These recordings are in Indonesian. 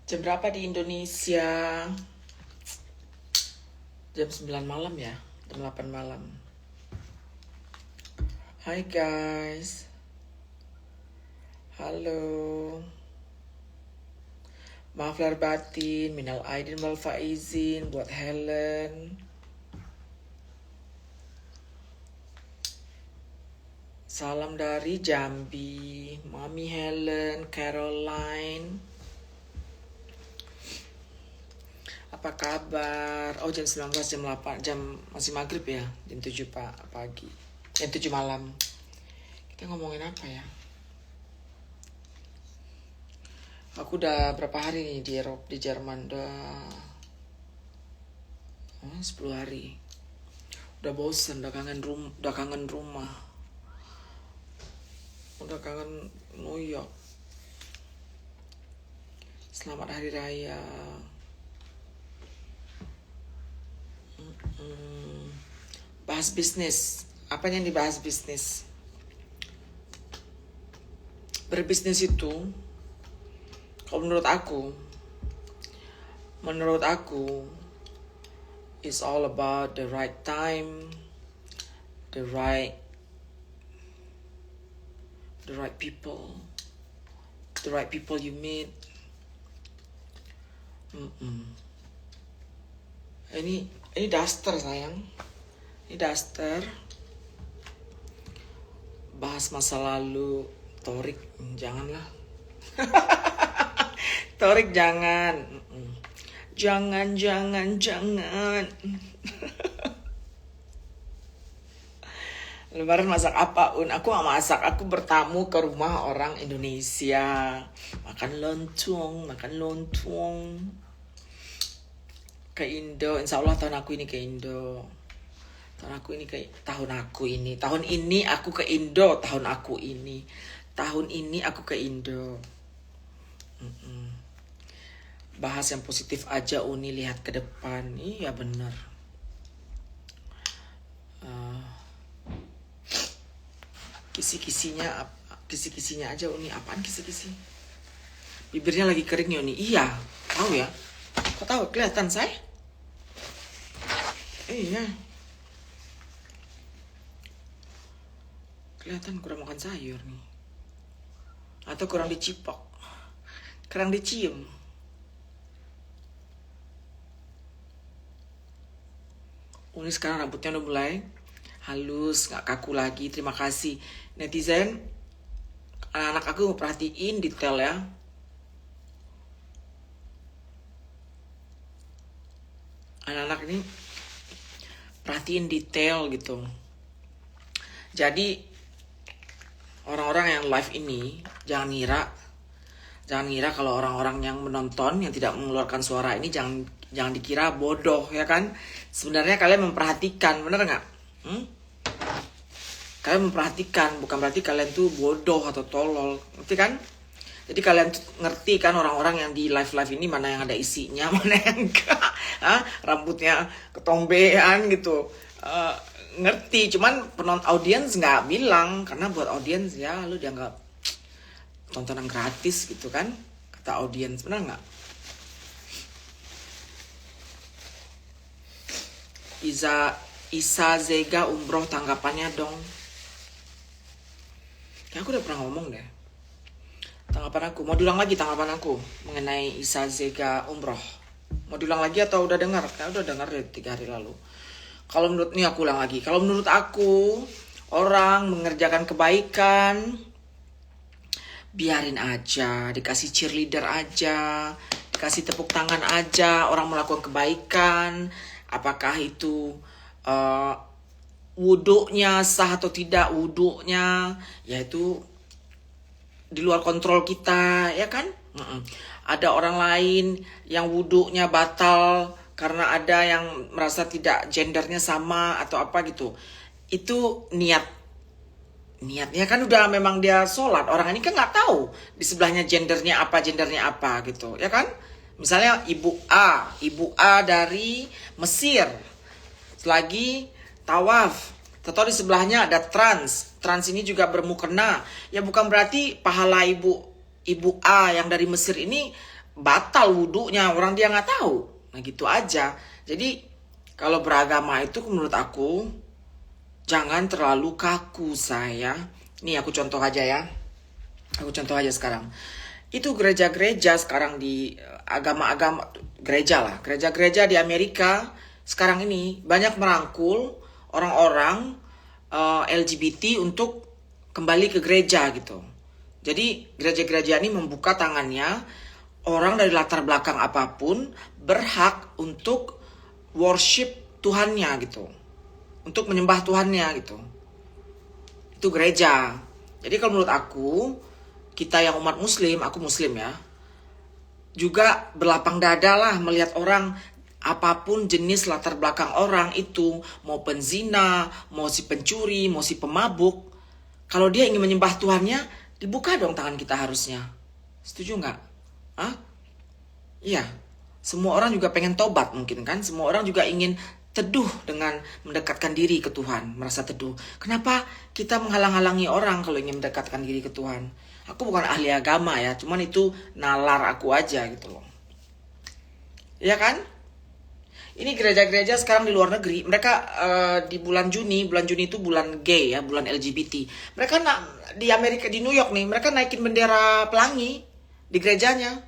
Jam berapa di Indonesia? Jam 9 malam ya? Jam 8 malam. Hai guys. Halo. Maaf lahir batin, minal aidin wal faizin buat Helen. Salam dari Jambi, Mami Helen, Caroline. Apa kabar? Oh jam 19, jam 8, jam masih maghrib ya? Jam 7 pagi. Jam 7 malam. Kita ngomongin apa ya? Aku udah berapa hari nih di Eropa, di Jerman. Udah 10 hari. Udah bosen, udah kangen rumah. Udah kangen New York. Selamat Hari Raya. Bahas bisnis. Apa yang dibahas bisnis? Berbisnis itu, kalau menurut aku, it's all about the right time, the right people you meet. Ini daster sayang. Ini daster. Bahas masa lalu. Torik janganlah. Torik jangan. Jangan. Lebaran masak apa, Un? Aku gak masak. Aku bertamu ke rumah orang Indonesia. Makan lontong. Ke Indo. Insya Allah tahun aku ini ke Indo. Tahun ini aku ke Indo. Tahun ini aku ke Indo. Bahas yang positif aja, Uni. Lihat ke depan. Iya bener. Kisi-kisinya aja, Uni. Apaan kisi-kisi? Bibirnya lagi kering ya, Uni. Iya, tahu ya. Kok tahu? Kelihatan saya? Iya. Kelihatan kurang makan sayur nih. Atau kurang dicipok. Kurang dicium. Uni sekarang rambutnya udah mulai halus, gak kaku lagi. Terima kasih netizen. Anak-anak aku perhatiin detail ya. Anak-anak ini perhatiin detail gitu. Jadi orang-orang yang live ini jangan ngira kalau orang-orang yang menonton yang tidak mengeluarkan suara ini jangan dikira bodoh ya kan. Sebenarnya kalian memperhatikan, bener nggak? Kalian memperhatikan, bukan berarti kalian tuh bodoh atau tolol, ngerti kan? Jadi kalian ngerti kan orang-orang yang di live ini mana yang ada isinya, mana yang enggak. Rambutnya ketombean gitu. Ngerti, cuman penonton audiens nggak bilang, karena buat audiens ya lu dianggap tontonan gratis gitu kan, kata audiens, benar nggak? Isa Zega umroh, tanggapannya dong. Kayak aku udah pernah ngomong deh. Tanggapan aku, mau diulang lagi tanggapan aku mengenai Isa Zega umroh. Mau diulang lagi atau udah dengar? Kayak udah dengar dari 3 hari lalu. Kalau menurut aku ulang lagi. Kalau menurut aku, orang mengerjakan kebaikan, biarin aja, dikasih cheerleader aja, dikasih tepuk tangan aja. Orang melakukan kebaikan, apakah itu wuduknya sah atau tidak wuduknya, yaitu di luar kontrol kita, ya kan? Ada orang lain yang wuduknya batal karena ada yang merasa tidak gendernya sama atau apa gitu. Itu niatnya kan udah memang dia sholat. Orang ini kan nggak tahu di sebelahnya gendernya apa gitu, ya kan? Misalnya ibu A dari Mesir lagi tawaf, atau di sebelahnya ada trans ini juga bermukena. Ya bukan berarti pahala ibu A yang dari Mesir ini batal wudhunya, orang dia nggak tahu. Nah gitu aja. Jadi kalau beragama itu menurut aku jangan terlalu kaku saya. Nih aku contoh aja ya. Aku contoh aja sekarang. Itu gereja-gereja sekarang di agama-agama gereja lah. Gereja-gereja di Amerika sekarang ini banyak merangkul orang-orang LGBT untuk kembali ke gereja gitu. Jadi gereja-gereja ini membuka tangannya, orang dari latar belakang apapun berhak untuk worship Tuhannya gitu. Untuk menyembah Tuhannya gitu. Itu gereja. Jadi kalau menurut aku, kita yang umat muslim, aku muslim ya, juga berlapang dada lah melihat orang apapun jenis latar belakang orang itu, mau penzina, mau si pencuri, mau si pemabuk, kalau dia ingin menyembah Tuhannya, dibuka dong tangan kita harusnya. Setuju nggak? Hah? Iya. Semua orang juga pengen tobat mungkin kan? Semua orang juga ingin teduh dengan mendekatkan diri ke Tuhan, merasa teduh. Kenapa kita menghalang-halangi orang kalau ingin mendekatkan diri ke Tuhan? Aku bukan ahli agama ya, cuman itu nalar aku aja gitu loh. Iya kan? Ini gereja-gereja sekarang di luar negeri, mereka di bulan Juni itu bulan gay ya, bulan LGBT. Mereka di Amerika, di New York nih, mereka naikin bendera pelangi di gerejanya.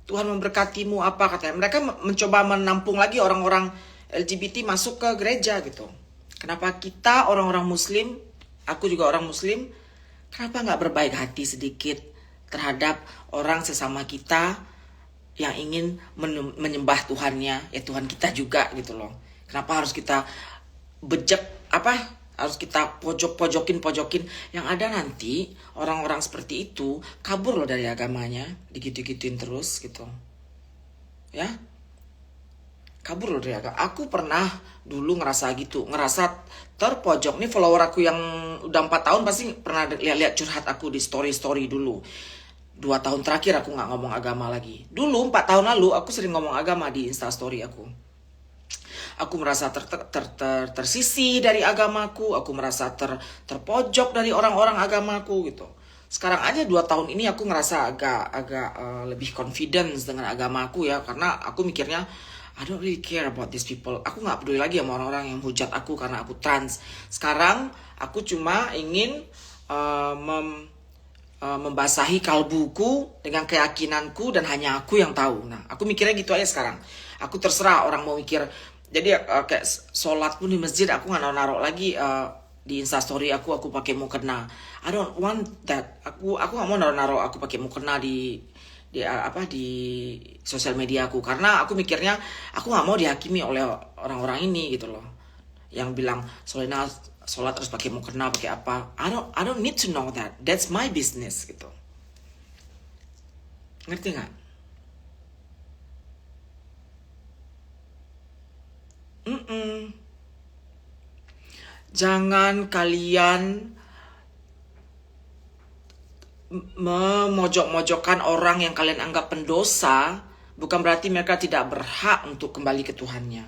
Tuhan memberkatimu apa katanya. Mereka mencoba menampung lagi orang-orang LGBT masuk ke gereja gitu. Kenapa kita orang-orang muslim, aku juga orang muslim, kenapa nggak berbaik hati sedikit terhadap orang sesama kita yang ingin menyembah Tuhannya, ya Tuhan kita juga gitu loh. Kenapa harus kita bejek harus kita pojokin yang ada nanti orang-orang seperti itu kabur loh dari agamanya, digitu-gituin terus gitu. Ya. Kabur loh dari agama. Aku pernah dulu ngerasa gitu, ngerasa terpojok. Nih follower aku yang udah 4 tahun pasti pernah lihat curhat aku di story dulu. 2 tahun terakhir aku nggak ngomong agama lagi. Dulu 4 tahun lalu aku sering ngomong agama di Instastory aku. Aku merasa tersisih dari agamaku. Aku merasa terpojok dari orang-orang agamaku gitu. Sekarang aja 2 tahun ini aku ngerasa agak lebih confidence dengan agamaku ya. Karena aku mikirnya I don't really care about these people. Aku nggak peduli lagi sama orang-orang yang hujat aku karena aku trans. Sekarang aku cuma ingin membasahi kalbuku dengan keyakinanku dan hanya aku yang tahu. Nah, aku mikirnya gitu aja sekarang. Aku terserah orang mau mikir. Jadi kayak sholat pun di masjid aku nggak naruh lagi di Instastory aku pakai mukena. I don't want that. Aku nggak mau naruh aku pakai mukena di sosial media aku karena aku mikirnya aku nggak mau dihakimi oleh orang-orang ini gitu loh. Yang bilang Solena sholat terus pakai mukena pakai apa. I don't need to know that. That's my business gitu. Ngerti nggak? Jangan kalian memojok-mojokkan orang yang kalian anggap pendosa. Bukan berarti mereka tidak berhak untuk kembali ke Tuhannya.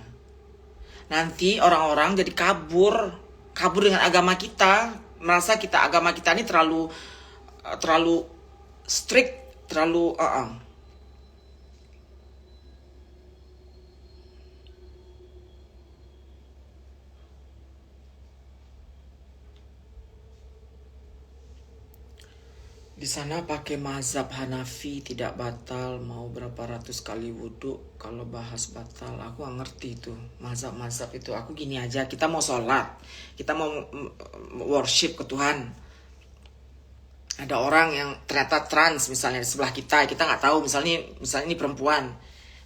Nanti orang-orang jadi kabur dengan agama kita, merasa agama kita ini terlalu strict, terlalu Di sana pakai mazhab Hanafi tidak batal, mau berapa ratus kali wudhu kalau bahas batal. Aku gak ngerti itu mazhab itu. Aku gini aja, kita mau sholat, kita mau worship ke Tuhan. Ada orang yang ternyata trans misalnya di sebelah kita nggak tahu, misalnya ini perempuan,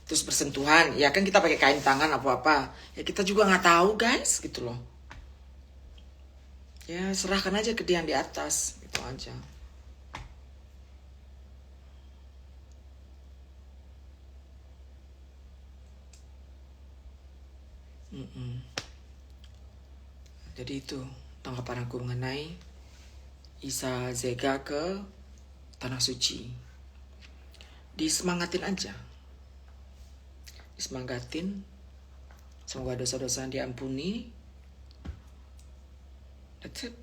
terus bersentuhan, ya kan kita pakai kain tangan apa ya kita juga nggak tahu guys gitu loh. Ya serahkan aja ke dia yang di atas, gitu aja. Jadi itu tanggapan aku mengenai Isa Zega ke Tanah Suci. Disemangatin aja. Disemangatin. Semoga dosa-dosa diampuni. That's it.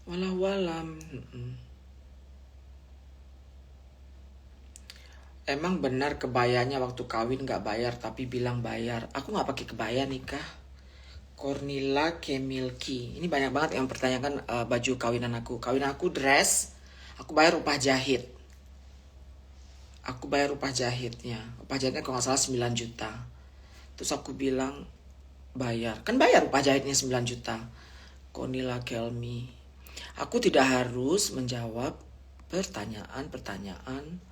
Walau-walam. Emang benar kebayanya waktu kawin gak bayar tapi bilang bayar. Aku gak pakai kebaya nikah. Cornila Kemilki. Ini banyak banget yang pertanyakan baju kawinan aku. Kawinan aku dress. Aku bayar upah jahit. Aku bayar upah jahitnya. Upah jahitnya kalau gak salah 9 juta. Terus aku bilang bayar. Kan bayar upah jahitnya 9 juta. Cornila Kelmi. Aku tidak harus menjawab pertanyaan-pertanyaan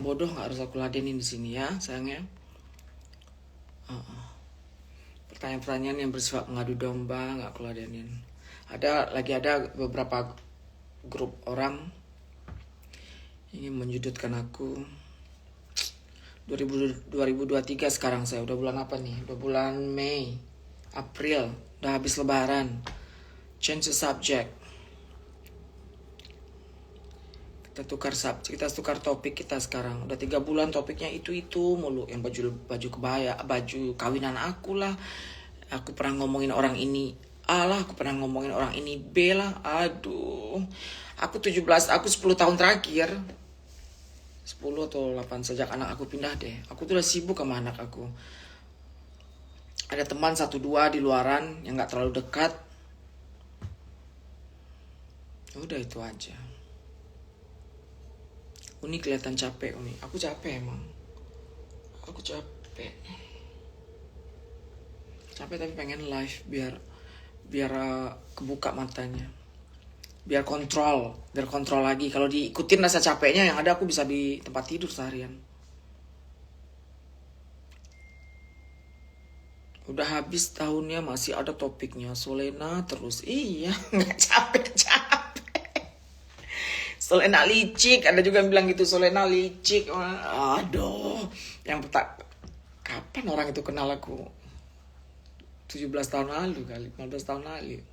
bodoh, nggak harus aku ladenin di sini ya sayangnya. Pertanyaan-pertanyaan yang bersifat mengadu domba nggak aku ladenin. Ada beberapa grup orang ingin menyudutkan aku. 2023 sekarang saya udah bulan apa nih? Udah bulan Mei, April, udah habis lebaran. Change the subject. Kita tukar topik kita sekarang. Udah 3 bulan topiknya itu mulu. Yang baju kebaya, baju kawinan aku lah. Aku pernah ngomongin orang ini A lah, aku pernah ngomongin orang ini B lah. Aduh. Aku 10 tahun terakhir. 10 atau 8 sejak anak aku pindah deh. Aku tuh udah sibuk sama anak aku. Ada teman 1-2 di luaran yang gak terlalu dekat. Udah itu aja. Uni kelihatan capek, Uni. Aku capek emang. Aku capek. Capek tapi pengen live biar kebuka matanya. Biar kontrol lagi. Kalau diikutin rasa capeknya yang ada aku bisa di tempat tidur seharian. Udah habis tahunnya masih ada topiknya. Solena terus. Iya, nggak capek-capek. Solena licik, ada juga yang bilang gitu, Solena licik. Aduh, kapan orang itu kenal aku? 17 tahun lalu kali, 15 tahun lalu.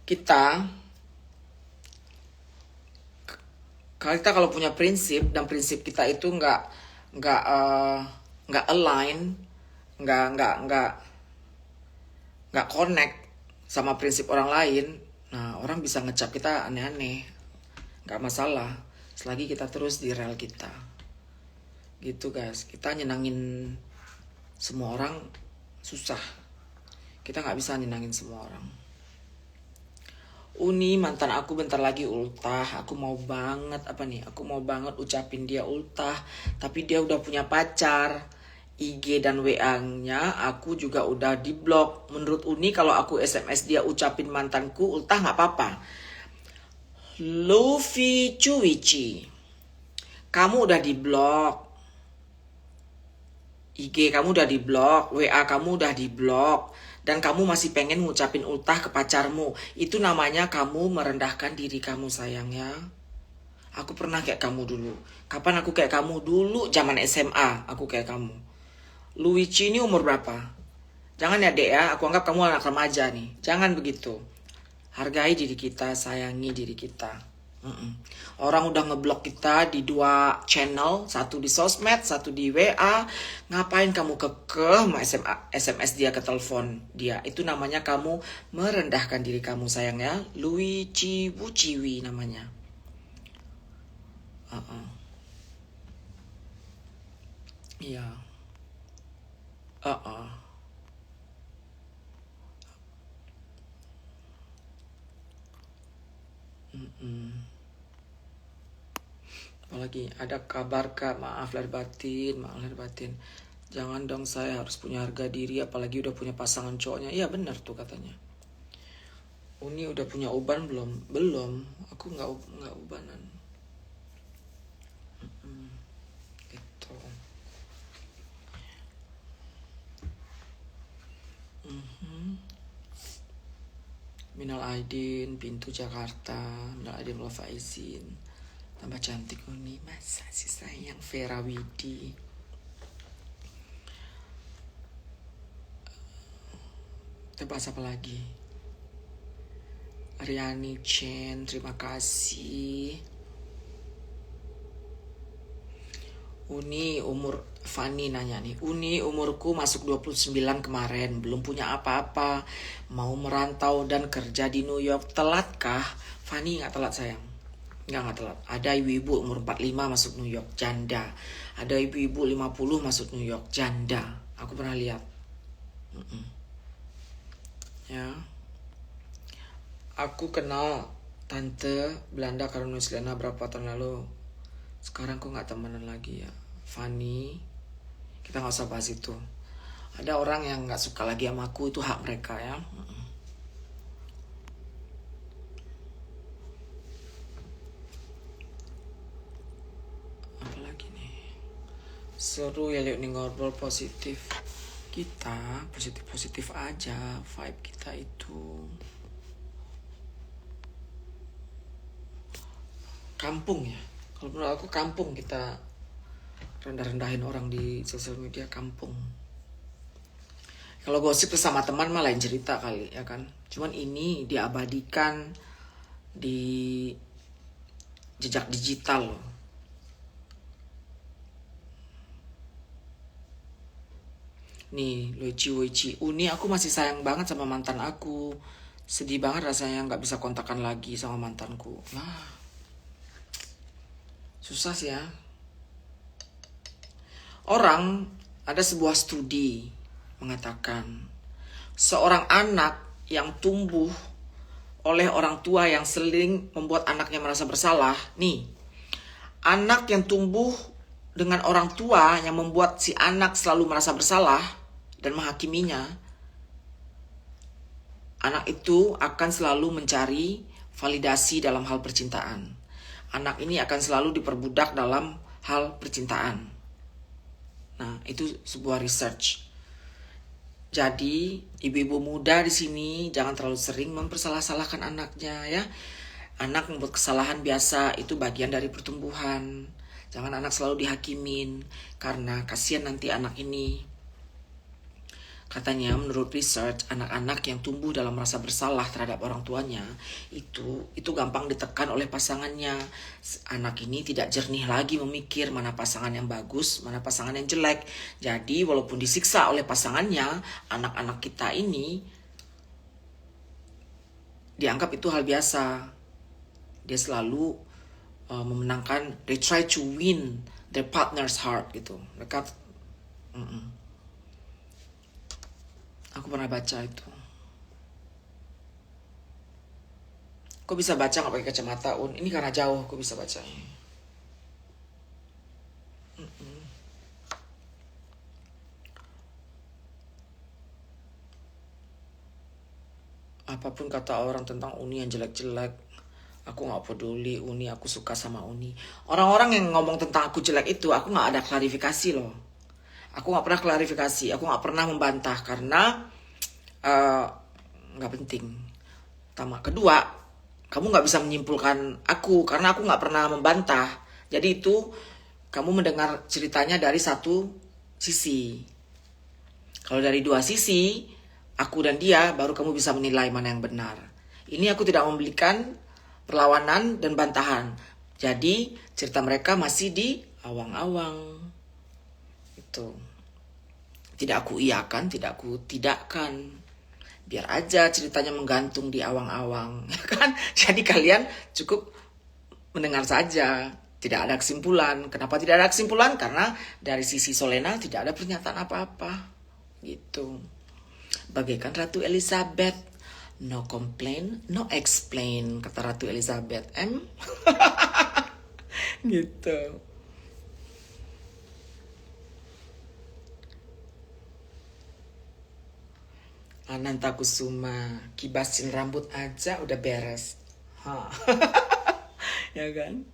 Kita kalau punya prinsip dan prinsip kita itu nggak align, nggak connect sama prinsip orang lain. Nah, orang bisa ngecap kita aneh-aneh. Gak masalah. Selagi kita terus di rel kita. Gitu guys. Kita nyenangin semua orang susah. Kita gak bisa nyenangin semua orang. Uni, mantan aku bentar lagi ultah. Aku mau banget ucapin dia ultah. Tapi dia udah punya pacar. IG dan WA-nya aku juga udah diblok. Menurut Uni kalau aku SMS dia ucapin mantanku ultah gak apa-apa. Luffy Cuici, kamu udah diblok. IG kamu udah diblok, WA kamu udah diblok, dan kamu masih pengen ngucapin ultah ke pacarmu. Itu namanya kamu merendahkan diri kamu sayangnya. Aku pernah kayak kamu dulu. Kapan aku kayak kamu? Dulu zaman SMA aku kayak kamu. Luigi ini umur berapa? Jangan ya dek ya, aku anggap kamu anak remaja nih. Jangan begitu. Hargai diri kita, sayangi diri kita. Orang udah ngeblok kita di 2 channel, satu di sosmed, satu di WA. Ngapain kamu kekeh SMS dia, ke telepon dia? Itu namanya kamu merendahkan diri kamu sayang ya. Luigi Wuciwi namanya. Iya. Apalagi ada kabar kak, maaf lahir batin. Jangan dong, saya harus punya harga diri, apalagi udah punya pasangan cowoknya. Iya benar tuh katanya. Uni udah punya uban belum? Belum, aku nggak ubanan. Gitu. Minal Aidin, pintu Jakarta. Minal Aidin wal faizin. Tambah cantik Uni, masa sih sayang. Vera Widi. Kita bahas apa lagi? Riani Chen, terima kasih. Uni umur Fani nanya nih, Uni umurku masuk 29 kemarin, belum punya apa-apa, mau merantau dan kerja di New York, telatkah? Fani nggak telat sayang, nggak telat. Ada ibu-ibu umur 45 masuk New York, janda. Ada ibu-ibu 50 masuk New York, janda. Aku pernah lihat. Ya, aku kenal tante Belanda karena New Zealand berapa tahun lalu. Sekarang kok nggak temenan lagi ya, Fanny. Kita nggak usah bahas itu. Ada orang yang nggak suka lagi sama aku, itu hak mereka ya. Apalagi nih, seru ya lihat nih ngobrol positif. Kita positif-positif aja, vibe kita itu. Kampung ya. Kalau menurut aku kampung kita rendah-rendahin orang di sosial media, kampung. Kalau gosip sama teman mah lain cerita kali ya kan. Cuman ini diabadikan di jejak digital loh. Nih, Luici, Uni aku masih sayang banget sama mantan aku. Sedih banget rasanya nggak bisa kontakan lagi sama mantanku. Nah, susah sih ya. Orang, ada sebuah studi mengatakan seorang anak yang tumbuh oleh orang tua yang sering membuat anaknya merasa bersalah. Nih, anak yang tumbuh dengan orang tua yang membuat si anak selalu merasa bersalah dan menghakiminya, anak itu akan selalu mencari validasi dalam hal percintaan. Anak ini akan selalu diperbudak dalam hal percintaan. Nah, itu sebuah research. Jadi, ibu-ibu muda di sini jangan terlalu sering mempersalah-salahkan anaknya ya. Anak membuat kesalahan biasa, itu bagian dari pertumbuhan. Jangan anak selalu dihakimin, karena kasihan nanti anak ini. Katanya menurut research, anak-anak yang tumbuh dalam rasa bersalah terhadap orang tuanya itu gampang ditekan oleh pasangannya. Anak ini tidak jernih lagi memikir mana pasangan yang bagus, mana pasangan yang jelek. Jadi walaupun disiksa oleh pasangannya, anak-anak kita ini dianggap itu hal biasa. Dia selalu memenangkan, they try to win their partner's heart gitu. Mereka aku pernah baca itu. Kok bisa baca nggak pakai kacamata, Un? Ini karena jauh, kok bisa baca. Apapun kata orang tentang Uni yang jelek-jelek, aku nggak peduli. Uni, aku suka sama Uni. Orang-orang yang ngomong tentang aku jelek itu, aku nggak ada klarifikasi loh. Aku nggak pernah klarifikasi, aku nggak pernah membantah karena nggak penting. Pertama, kedua, kamu nggak bisa menyimpulkan aku karena aku nggak pernah membantah. Jadi itu kamu mendengar ceritanya dari satu sisi. Kalau dari dua sisi, aku dan dia, baru kamu bisa menilai mana yang benar. Ini aku tidak memberikan perlawanan dan bantahan. Jadi cerita mereka masih di awang-awang. Itu tidak aku iyakan, tidak aku tidakkan. Biar aja ceritanya menggantung di awang-awang, ya kan? Jadi kalian cukup mendengar saja, tidak ada kesimpulan. Kenapa tidak ada kesimpulan? Karena dari sisi Solena tidak ada pernyataan apa-apa, gitu. Bagaikan Ratu Elizabeth, no complain, no explain, kata Ratu Elizabeth. Gitu. Ananta Kusuma, kibasin rambut aja udah beres. Ya kan?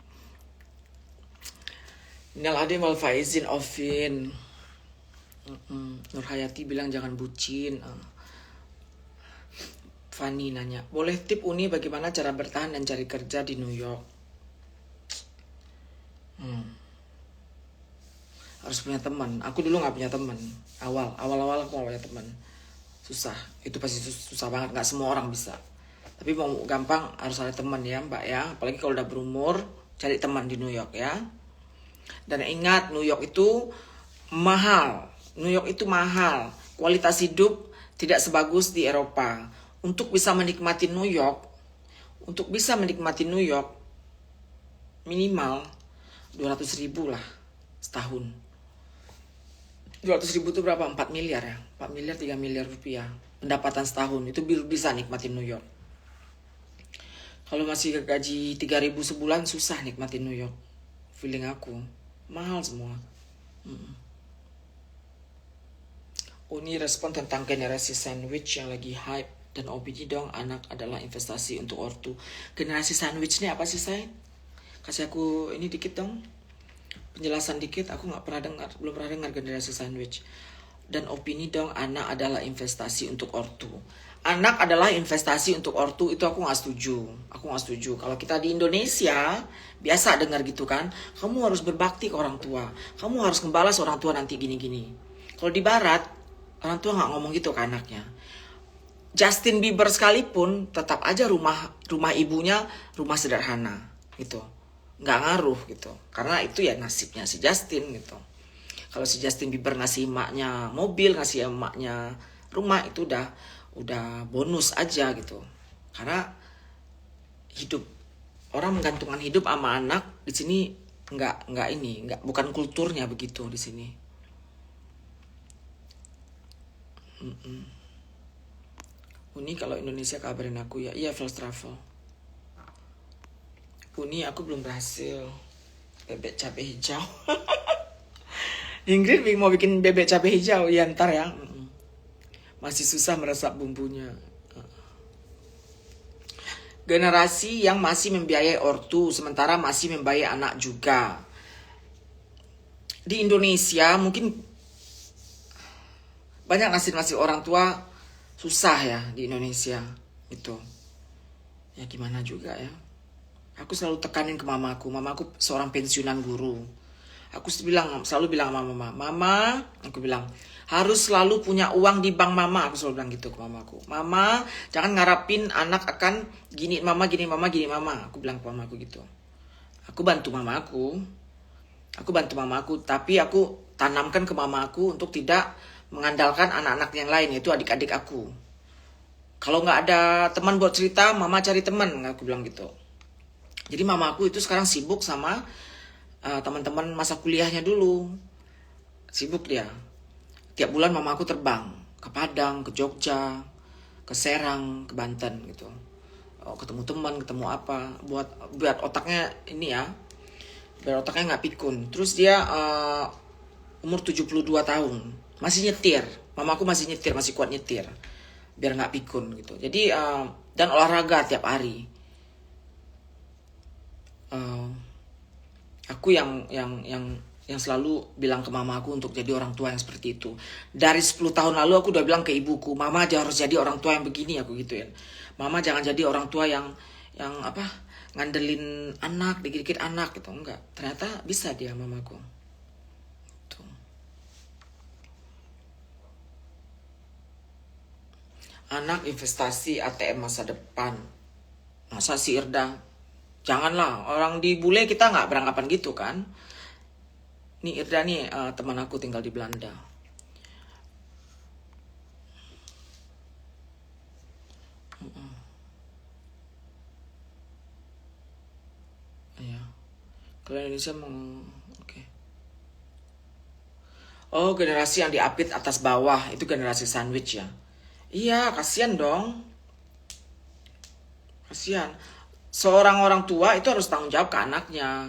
Nal Ade Mal Faizin Ovin. Nur Hayati bilang jangan bucin. Fanny nanya, boleh tip Uni bagaimana cara bertahan dan cari kerja di New York? Harus punya teman. Aku dulu nggak punya teman. Awal-awal aku nggak punya teman. Susah, itu pasti susah banget, nggak semua orang bisa. Tapi mau gampang harus ada teman ya Mbak ya, apalagi kalau udah berumur, cari teman di New York ya. Dan ingat, New York itu mahal. New York itu mahal. Kualitas hidup tidak sebagus di Eropa. Untuk bisa menikmati New York, minimal 200.000 lah setahun. 200.000 itu berapa? 4 miliar ya? 4 miliar, 3 miliar rupiah. Pendapatan setahun, itu bisa nikmatin New York. Kalau masih gaji 3.000 sebulan, susah nikmatin New York. Feeling aku, mahal semua. Uni respon tentang generasi sandwich yang lagi hype. Dan opini dong, anak adalah investasi untuk ortu. Generasi sandwich ini apa sih, Say? Kasih aku ini dikit dong, penjelasan dikit. Aku belum pernah dengar generasi sandwich. Dan opini dong, anak adalah investasi untuk ortu. Anak adalah investasi untuk ortu, itu aku nggak setuju. Kalau kita di Indonesia biasa dengar gitu kan, kamu harus berbakti ke orang tua, kamu harus membalas orang tua nanti gini-gini. Kalau di Barat, orang tua nggak ngomong gitu ke anaknya. Justin Bieber sekalipun tetap aja rumah ibunya rumah sederhana gitu, nggak ngaruh gitu, karena itu ya nasibnya si Justin gitu. Kalau si Justin Bieber ngasih emaknya mobil, ngasih emaknya rumah, itu udah bonus aja gitu. Karena hidup orang menggantungkan hidup sama anak di sini bukan kulturnya begitu di sini. Uni, kalau Indonesia kabarin aku ya. Iya, first travel. Uni, aku belum berhasil bebek cabai hijau. Ingrid mau bikin bebek cabai hijau, ya ntar ya. Masih susah meresap bumbunya. Generasi yang masih membiayai ortu, sementara masih membiayai anak juga. Di Indonesia mungkin banyak nasib orang tua susah ya di Indonesia itu. Ya gimana juga ya. Aku selalu tekanin ke mamaku seorang pensiunan guru. Aku selalu bilang sama mama, aku bilang harus selalu punya uang di bank mama. Aku selalu bilang gitu ke mamaku. Mama, jangan ngarapin anak akan gini mama. Aku bilang ke mamaku gitu. Aku bantu mamaku, tapi aku tanamkan ke mamaku untuk tidak mengandalkan anak-anak yang lain, yaitu adik-adik aku. Kalau nggak ada teman buat cerita, mama cari teman, aku bilang gitu. Jadi mamaku itu sekarang sibuk sama teman-teman masa kuliahnya dulu. Sibuk dia. Tiap bulan mamaku terbang ke Padang, ke Jogja, ke Serang, ke Banten gitu. Ketemu teman, ketemu apa, buat otaknya ini ya, biar otaknya nggak pikun. Terus dia umur 72 tahun, masih nyetir. Mamaku masih nyetir, masih kuat nyetir, biar nggak pikun gitu. Jadi dan olahraga tiap hari. Aku yang selalu bilang ke mamaku untuk jadi orang tua yang seperti itu. Dari 10 tahun lalu aku udah bilang ke ibuku, mama harus jadi orang tua yang begini, aku gituin. Mama jangan jadi orang tua yang ngandelin anak, dikit-dikit anak gitu. Enggak, ternyata bisa dia mamaku. Tuh. Anak investasi ATM masa depan. Masa si Irda? Janganlah, orang di bule kita nggak beranggapan gitu kan. Nih Irda nih teman aku tinggal di Belanda. Iya. Kalau Indonesia oke. Oh, generasi yang diapit atas bawah itu generasi sandwich ya. Iya, kasihan dong. Kasihan. Seorang orang tua itu harus tanggung jawab ke anaknya.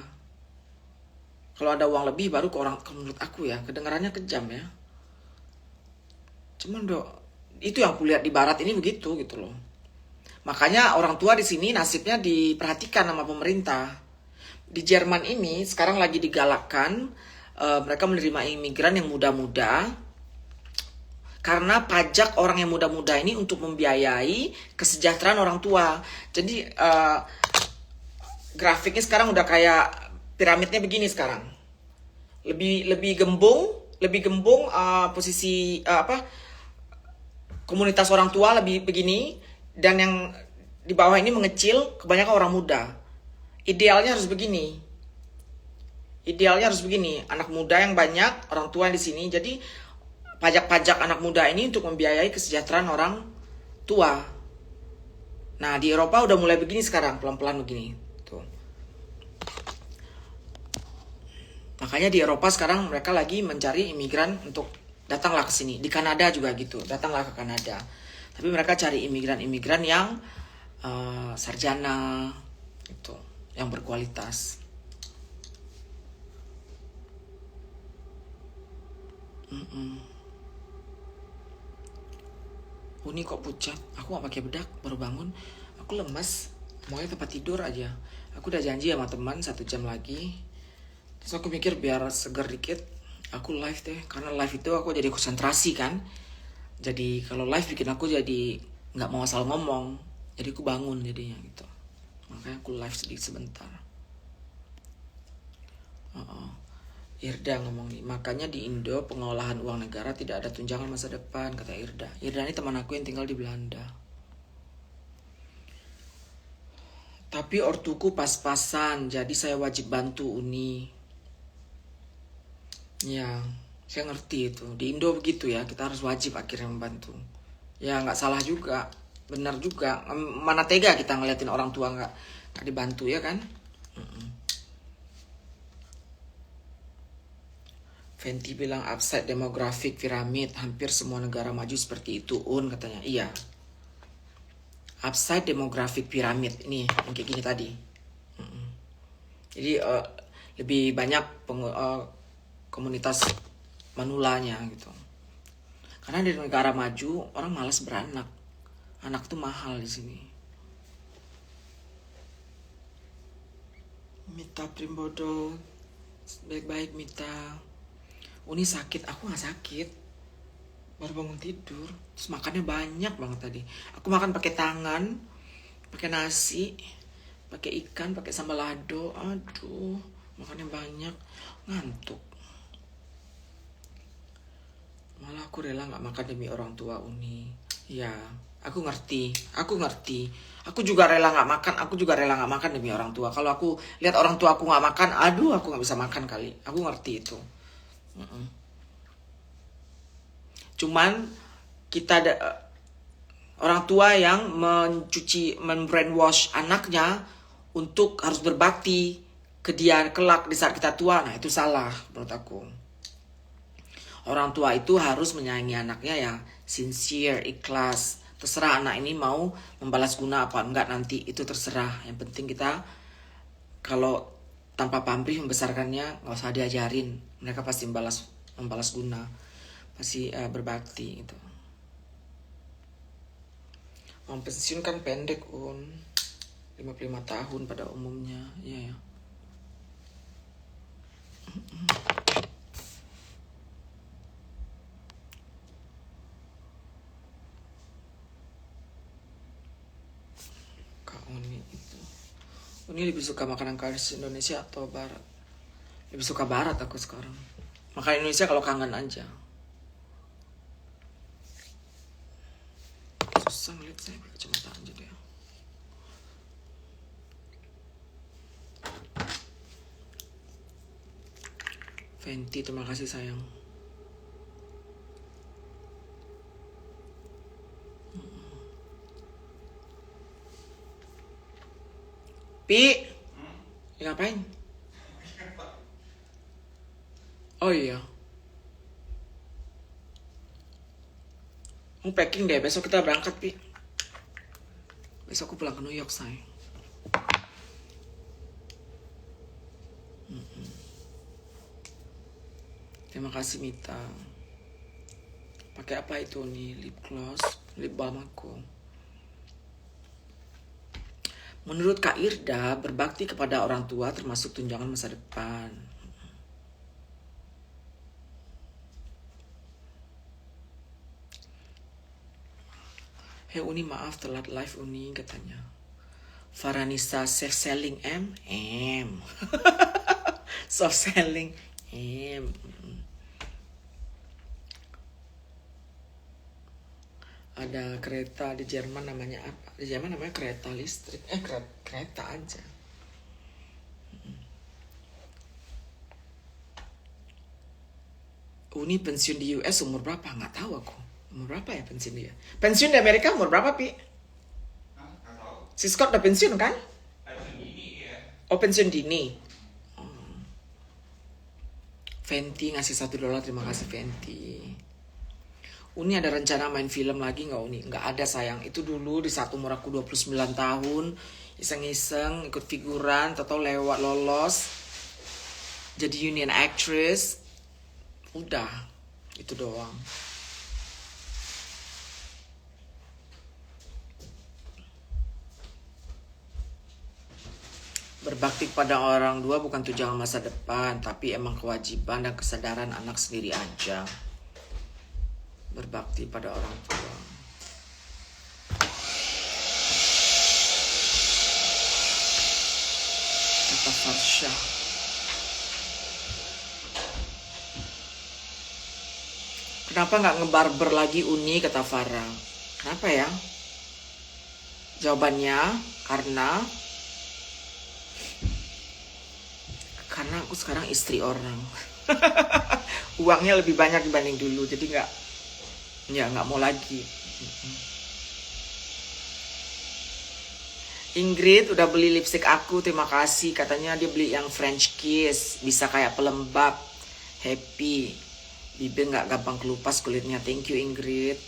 Kalau ada uang lebih baru menurut aku ya, kedengarannya kejam ya. Cuman itu yang aku lihat di Barat ini begitu gitu loh. Makanya orang tua di sini nasibnya diperhatikan sama pemerintah. Di Jerman ini sekarang lagi digalakkan mereka menerima imigran yang muda-muda. Karena pajak orang yang muda-muda ini untuk membiayai kesejahteraan orang tua. Jadi grafiknya sekarang udah kayak piramidnya begini sekarang. Lebih gembung posisi komunitas orang tua lebih begini, dan yang di bawah ini mengecil, kebanyakan orang muda. Idealnya harus begini. Idealnya harus begini, anak muda yang banyak, orang tua yang di sini. Jadi pajak-pajak anak muda ini untuk membiayai kesejahteraan orang tua. Nah, di Eropa udah mulai begini sekarang, pelan-pelan begini. Tuh. Makanya di Eropa sekarang mereka lagi mencari imigran untuk datanglah ke sini. Di Kanada juga gitu, datanglah ke Kanada. Tapi mereka cari imigran-imigran yang sarjana, gitu, yang berkualitas. Uni kok pucat? Aku gak pakai bedak, baru bangun. Aku lemas, maunya tempat tidur aja. Aku udah janji sama teman 1 jam lagi. Terus aku mikir biar seger dikit, aku live deh. Karena live itu aku jadi konsentrasi kan. Jadi kalau live bikin aku jadi gak mau asal ngomong. Jadi aku bangun jadinya gitu. Makanya aku live sedikit sebentar. Irda ngomong nih, makanya di Indo pengolahan uang negara tidak ada tunjangan masa depan, kata Irda. Irda ini teman aku yang tinggal di Belanda. Tapi ortuku pas-pasan, jadi saya wajib bantu Uni. Ya, saya ngerti itu. Di Indo begitu ya, kita harus wajib akhirnya membantu. Ya nggak salah juga, benar juga. Mana tega kita ngeliatin orang tua nggak dibantu ya kan? Fenty bilang upside demographic piramid, hampir semua negara maju seperti itu katanya. Iya. Upside demographic piramid ini yang kayak gini tadi. Jadi lebih banyak komunitas manulanya gitu. Karena di negara maju orang malas beranak. Anak tuh mahal di sini. Mita Primbodo, baik-baik Mita. Uni sakit, aku gak sakit. Baru bangun tidur, terus makannya banyak banget tadi. Aku makan pakai tangan, pakai nasi, pakai ikan, pakai sambal lado. Aduh, makannya banyak, ngantuk. Malah aku rela gak makan demi orang tua Uni. Ya, aku ngerti. Aku juga rela gak makan, demi orang tua. Kalau aku lihat orang tua aku gak makan, aduh aku gak bisa makan kali. Aku ngerti itu. Cuman kita ada orang tua yang membrainwash anaknya untuk harus berbakti ke dia kelak di saat kita tua. Nah itu salah menurut aku. Orang tua itu harus menyayangi anaknya ya sincere, ikhlas. Terserah anak ini mau membalas guna apa enggak nanti, itu terserah. Yang penting kita kalau tanpa pamrih membesarkannya nggak usah diajarin, mereka pasti membalas guna, pasti berbakti gitu. Uang pensiun kan pendek 55 tahun pada umumnya, ya. Kak Uni itu. Uni lebih suka makanan khas Indonesia atau Barat? Lebih suka Barat aku sekarang. Makanan Indonesia kalau kangen aja. Susah ngeliat saya pakai kacamata aja deh. Fenty, terima kasih sayang. Pi, ngapain? Oh iya. Mau packing deh, besok kita berangkat, Pi. Besok aku pulang ke New York, say. Terima kasih, Mita. Pakai apa itu nih? Lip gloss, lip balm aku. Menurut Kak Irda, berbakti kepada orang tua termasuk tunjangan masa depan. Hei Uni, maaf telat live Uni katanya. Faranisa safe selling M. Soft selling M. Ada kereta di Jerman namanya apa? Di Jerman namanya kereta listrik. Kereta aja. Uni pensiun di US umur berapa? Nggak tahu aku. Umur berapa ya pensiun dia? Pensiun di Amerika umur berapa, Pi? Si Scott udah pensiun kan? Oh, pensiun dini. Fenty ngasih $1. Terima kasih Fenty. Uni ada rencana main film lagi nggak Uni? Nggak ada sayang. Itu dulu di saat umur aku 29 tahun. Iseng-iseng ikut figuran. Atau lewat lolos. Jadi union actress. Udah. Itu doang. Berbakti pada orang tua bukan tujuan masa depan, tapi emang kewajiban dan kesadaran anak sendiri aja. Berbakti pada orang tua. Kata Farsha. Kenapa nggak ngebarber lagi Uni, kata Farah. Kenapa ya? Jawabannya karena aku sekarang istri orang. Uangnya lebih banyak dibanding dulu, jadi nggak mau lagi. Ingrid udah beli lipstick aku, terima kasih. Katanya dia beli yang French Kiss, bisa kayak pelembab. Happy, bibir nggak gampang kelupas kulitnya. Thank you Ingrid.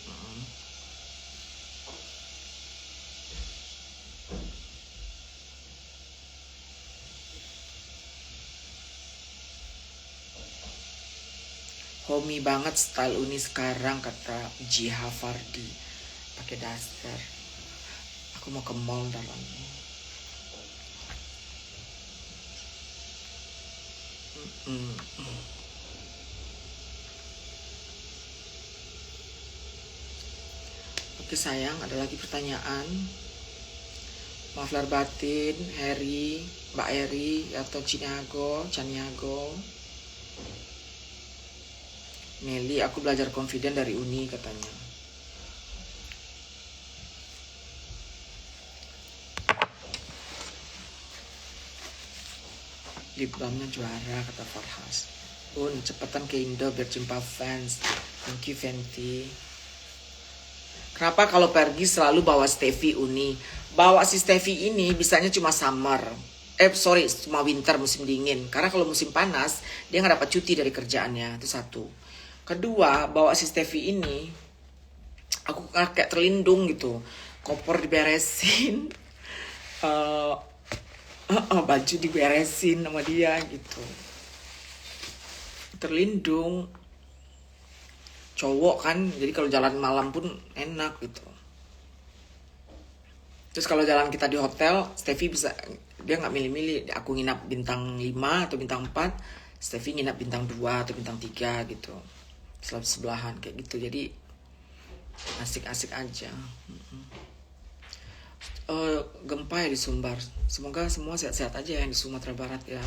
Homey banget style Uni sekarang, kata Jiha Fardi. Pakai daster. Aku mau ke mall dalamnya. Oke sayang, ada lagi pertanyaan? Maaf lahir batin, Harry, Mbak Eri, atau Caniago. Nelly, aku belajar confident dari Uni, katanya. Lip balmnya juara, kata Farhas. Cepetan ke Indo biar jumpa fans. Thank you Fenty. Kenapa kalau pergi selalu bawa Steffi Uni? Bawa si Steffi ini bisanya cuma summer. Cuma winter, musim dingin. Karena kalau musim panas, dia nggak dapat cuti dari kerjaannya. Itu satu. Kedua, bawa si Steffi ini, aku kayak terlindung gitu. Koper diberesin, baju diberesin sama dia gitu. Terlindung. Cowok kan, jadi kalau jalan malam pun enak gitu. Terus kalau jalan kita di hotel, Steffi bisa, dia nggak milih-milih. Aku nginap bintang 5 atau bintang 4, Steffi nginap bintang 2 atau bintang 3 gitu. Selalu sebelahan kayak gitu, jadi asik-asik aja. Gempa ya di Sumbar. Semoga semua sehat-sehat aja yang di Sumatera Barat ya.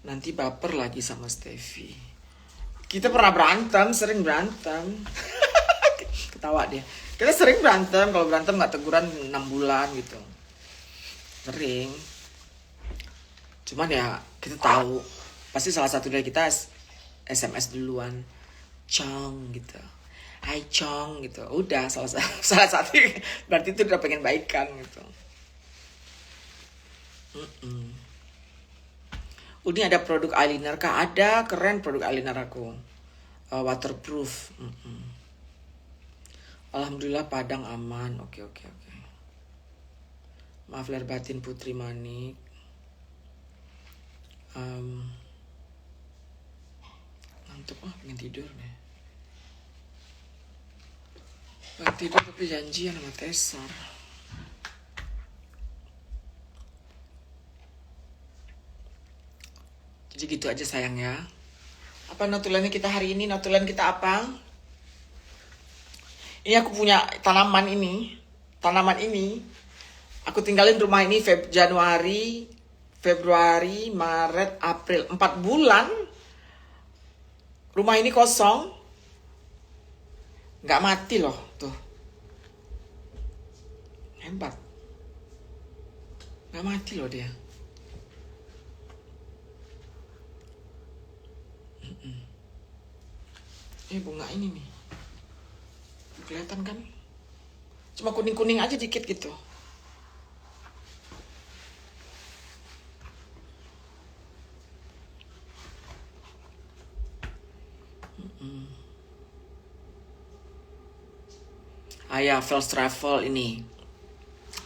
Nanti baper lagi sama Steffi. Kita pernah berantem, sering berantem. Ketawa dia. Kita sering berantem, kalau berantem gak teguran 6 bulan gitu. Sering. Cuman ya kita tahu, pasti salah satu dari kita SMS duluan. Chong gitu. Hai Chong gitu. Udah salah satu berarti itu udah pengen baikan gitu. Ini ada produk eyeliner kah? Ada, keren produk eyeliner aku. Waterproof. Alhamdulillah Padang aman. Oke. Maaf lahir batin Putri Manik. Ngantuk, pengen tidur nih. Pengen tidur tapi janjian sama Tesar. Jadi gitu aja sayang ya. Apa notulennya kita hari ini? Notulen kita apa? Ini aku punya tanaman ini. Aku tinggalin rumah ini Januari, Februari, Maret, April. 4 bulan. Rumah ini kosong. Nggak mati loh, tuh. Hebat. Nggak mati loh dia. Bunga ini nih. Kelihatan kan? Cuma kuning-kuning aja dikit gitu. Ayah First Travel ini.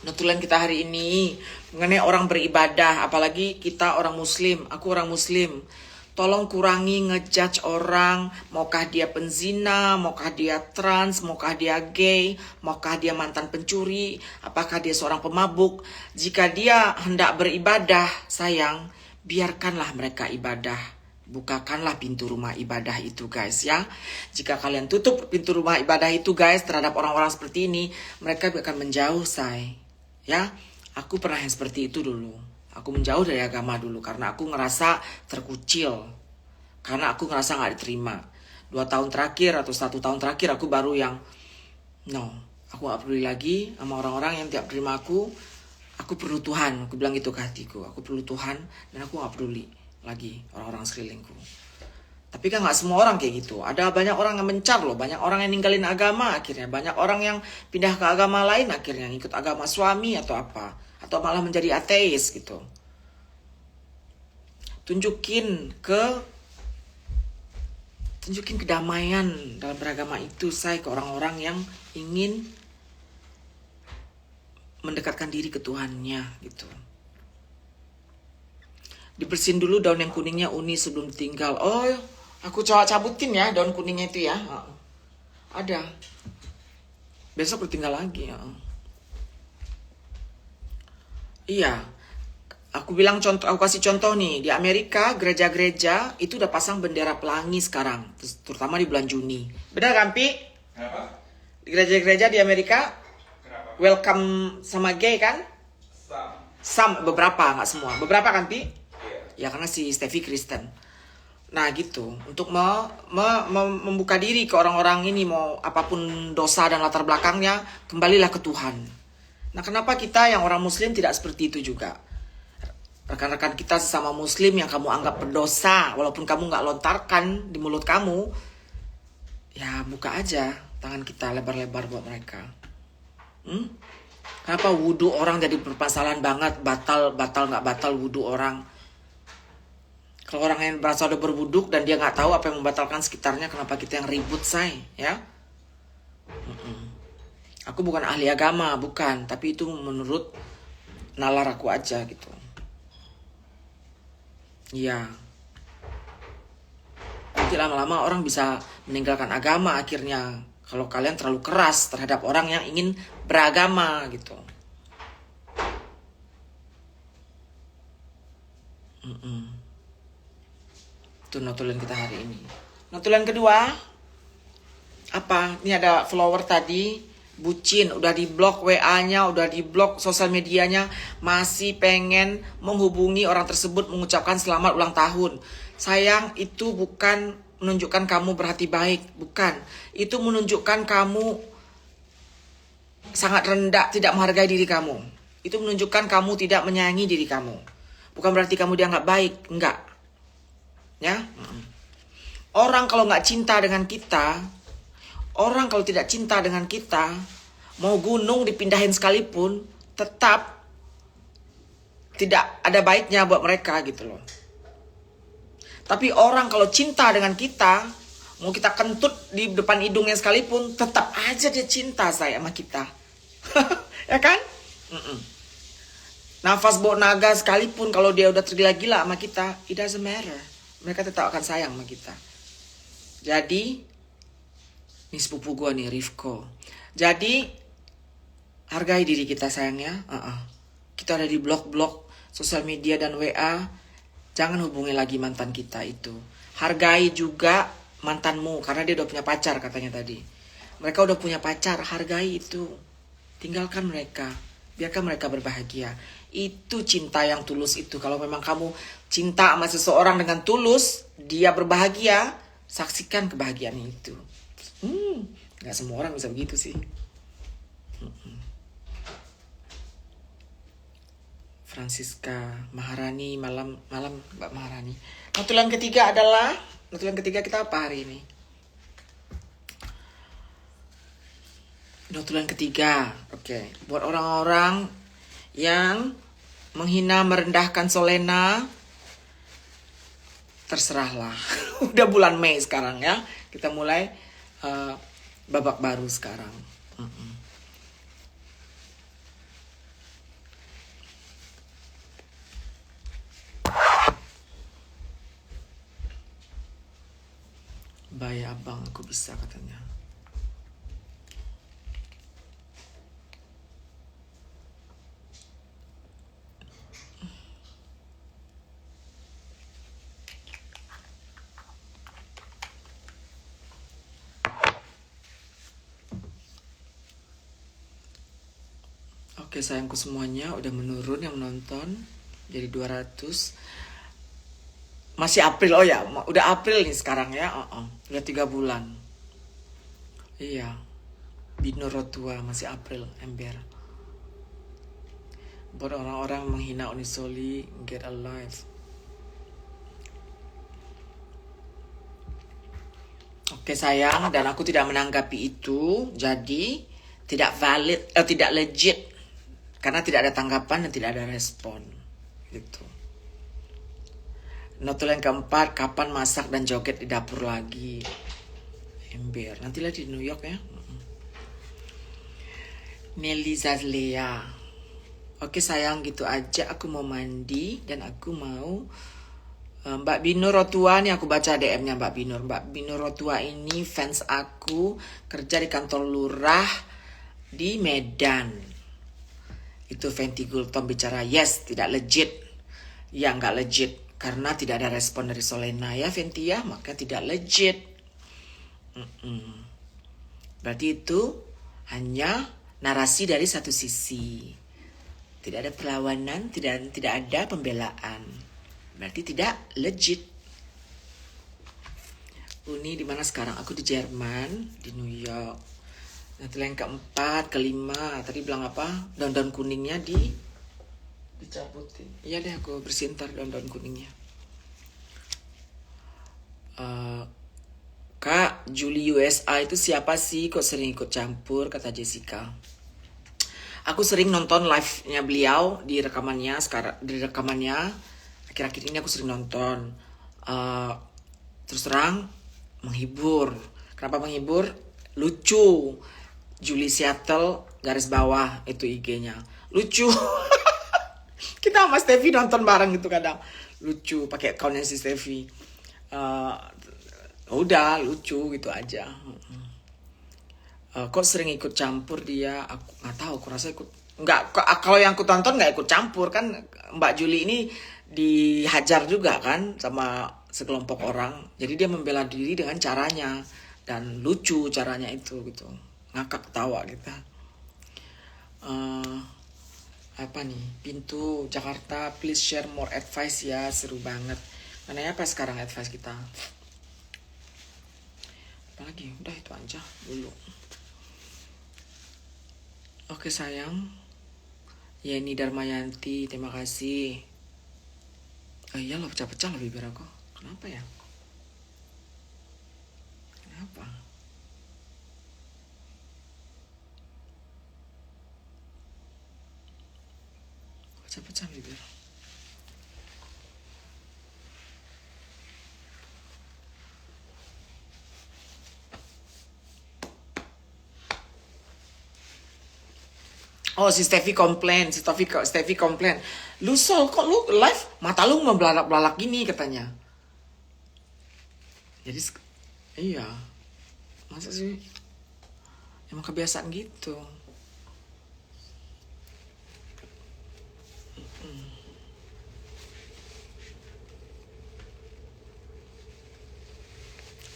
Notulen kita hari ini mengenai orang beribadah, apalagi kita orang muslim. Aku orang muslim. Tolong kurangi ngejudge orang, maukah dia penzina, maukah dia trans, maukah dia gay, maukah dia mantan pencuri, apakah dia seorang pemabuk. Jika dia hendak beribadah, sayang, biarkanlah mereka ibadah. Bukakanlah pintu rumah ibadah itu, guys, ya. Jika kalian tutup pintu rumah ibadah itu, guys, terhadap orang-orang seperti ini, mereka akan menjauh, say. Ya, aku pernah yang seperti itu dulu. Aku menjauh dari agama dulu karena aku ngerasa terkucil. Karena aku ngerasa gak diterima. 2 tahun terakhir atau 1 tahun terakhir aku baru yang no, aku gak peduli lagi sama orang-orang yang tidak terima aku. Aku perlu Tuhan. Aku bilang gitu ke hatiku. Aku perlu Tuhan dan aku gak peduli lagi orang-orang sekelilingku. Tapi kan gak semua orang kayak gitu. Ada banyak orang yang mencar loh. Banyak orang yang ninggalin agama akhirnya. Banyak orang yang pindah ke agama lain akhirnya. Ikut agama suami atau apa. Atau malah menjadi ateis gitu. Tunjukin kedamaian dalam beragama itu, say, ke orang-orang yang ingin mendekatkan diri ke Tuhannya gitu. Dibersihin dulu daun yang kuningnya Uni sebelum tinggal. Oh, aku coba cabutin ya daun kuningnya itu ya. Ada. Besok tinggal lagi ya. Iya. Aku kasih contoh nih, di Amerika gereja-gereja itu udah pasang bendera pelangi sekarang, terutama di bulan Juni. Benar kan, Pi? Kenapa? Di gereja-gereja di Amerika, Kenapa? welcome sama gay kan? Beberapa, nggak semua. Beberapa kan, Pi? Iya. Ya karena si Steffi Kristen. Nah gitu, untuk membuka diri ke orang-orang ini, mau apapun dosa dan latar belakangnya, kembalilah ke Tuhan. Nah kenapa kita yang orang muslim tidak seperti itu juga? Rekan-rekan kita sesama muslim yang kamu anggap berdosa, walaupun kamu gak lontarkan di mulut kamu, ya buka aja tangan kita lebar-lebar buat mereka. Kenapa wudhu orang jadi permasalahan banget, batal gak batal wudhu orang? Kalau orang yang berasa udah berwuduk dan dia gak tahu apa yang membatalkan sekitarnya, kenapa kita yang ribut, say? Ya? Aku bukan ahli agama, bukan. Tapi itu menurut nalar aku aja gitu. Iya. Nanti lama-lama orang bisa meninggalkan agama akhirnya. Kalau kalian terlalu keras terhadap orang yang ingin beragama gitu. Itu notulen kita hari ini. Notulen kedua. Apa? Ini ada follower tadi. Bucin, udah di blok WA-nya, udah di blok sosial medianya, masih pengen menghubungi orang tersebut mengucapkan selamat ulang tahun. Sayang, itu bukan menunjukkan kamu berhati baik, bukan. Itu menunjukkan kamu sangat rendah, tidak menghargai diri kamu. Itu menunjukkan kamu tidak menyayangi diri kamu. Bukan berarti kamu dianggap baik, enggak. Ya? Orang kalau nggak cinta dengan kita, orang kalau tidak cinta dengan kita, mau gunung dipindahin sekalipun, tetap tidak ada baiknya buat mereka gitu loh. Tapi orang kalau cinta dengan kita, mau kita kentut di depan hidungnya sekalipun, tetap aja dia cinta sama kita. Ya kan? Nafas bau naga sekalipun, kalau dia udah tergila-gila sama kita, it doesn't matter. Mereka tetap akan sayang sama kita. Jadi, ini sepupu gue nih, Rifko. Jadi, hargai diri kita sayangnya. Kita ada di blog-blog sosial media dan WA. Jangan hubungi lagi mantan kita itu. Hargai juga mantanmu, karena dia udah punya pacar katanya tadi. Mereka udah punya pacar, hargai itu. Tinggalkan mereka. Biarkan mereka berbahagia. Itu cinta yang tulus itu. Kalau memang kamu cinta sama seseorang dengan tulus, dia berbahagia, Saksikan kebahagiaan itu. Nggak semua orang bisa begitu sih. Francisca Maharani, malam Mbak Maharani. Notulen ketiga adalah, notulen ketiga kita apa hari ini? Notulen ketiga, oke. Buat orang-orang yang menghina merendahkan Solena, terserahlah. Udah bulan Mei sekarang ya. Kita mulai babak baru sekarang. Bayar abang aku bisa katanya. Oke sayangku semuanya, udah menurun yang menonton jadi 200. Masih April, oh ya, udah April nih sekarang ya. Udah 3 bulan. Iya, Bino Rotua masih April, ember. Buat orang-orang menghina Unisoli, get alive. Oke sayang, dan aku tidak menanggapi itu, jadi tidak valid, tidak legit, karena tidak ada tanggapan dan tidak ada respon, gitu. Notulen keempat, kapan masak dan joget di dapur lagi? Ember, nantilah di New York ya. Nelly Zazlea. Oke sayang, gitu aja. Aku mau mandi dan aku mau Mbak Binur Rotua nih, aku baca DM-nya Mbak Binur. Mbak Binur Rotua ini fans aku, kerja di kantor lurah di Medan. Itu Fenty Gultom bicara, yes, tidak legit. Ya nggak legit karena tidak ada respon dari Solena ya Fenty ya, maka tidak legit. Berarti itu hanya narasi dari satu sisi. Tidak ada perlawanan, tidak ada pembelaan. Berarti tidak legit. Uni di mana sekarang? Aku di Jerman, di New York. Nah, yang keempat, kelima, tadi bilang apa? Daun-daun kuningnya dicabutin. Iya deh, aku bersihin ntar daun-daun kuningnya. Kak, Julie USA itu siapa sih? Kok sering ikut campur? Kata Jessica. Aku sering nonton live-nya beliau di rekamannya sekarang, di rekamannya akhir-akhir ini aku sering nonton. Terus terang menghibur. Kenapa menghibur? Lucu. Julie Seattle garis bawah itu IG-nya. Lucu. Kita sama Steffi nonton bareng gitu kadang. Lucu pakai account-nya si Steffi. Udah lucu gitu aja. Kok sering ikut campur dia? Aku nggak tahu. Aku rasa ikut nggak. Kalau yang aku tonton nggak ikut campur kan. Mbak Julie ini dihajar juga kan sama sekelompok orang. Jadi dia membela diri dengan caranya dan lucu caranya itu gitu. Ngakak tawa kita. Apa nih? Pintu Jakarta, please share more advice ya, seru banget. Mana apa sekarang advice kita? Apalagi? Udah itu aja dulu. Oke sayang. Yeni Darmayanti, terima kasih. Iya loh, pecah-pecah loh bibir aku. Kenapa ya? Kenapa? Pecah-pecah bibir. Oh si Steffi komplain, Steffi komplain. Lu Sol, kok lu live mata lu membelalak-belalak gini katanya. Jadi iya. Masa sih? Emang kebiasaan gitu.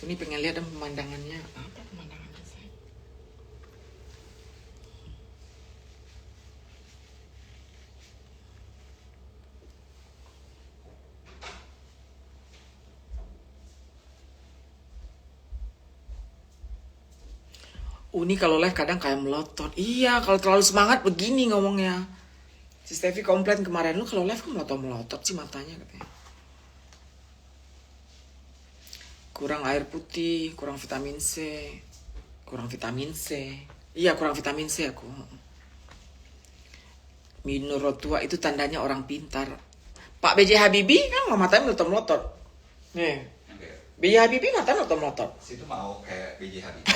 Ini pengen lihat pemandangannya. Apa pemandangannya saya? Uni kalau live kadang kayak melotot. Iya, kalau terlalu semangat begini ngomongnya. Si Steffi komplain kemarin, lu kalau live kok melotot-melotot sih matanya katanya. Kurang air putih, kurang vitamin C. Kurang vitamin C. Iya, kurang vitamin C aku. Menurut tua itu tandanya orang pintar. Pak B.J. Habibie kan matanya melotot-melotot. Nih. B.J. Habibie matanya melotot-melotot. Situ mau kayak B.J. Habibie.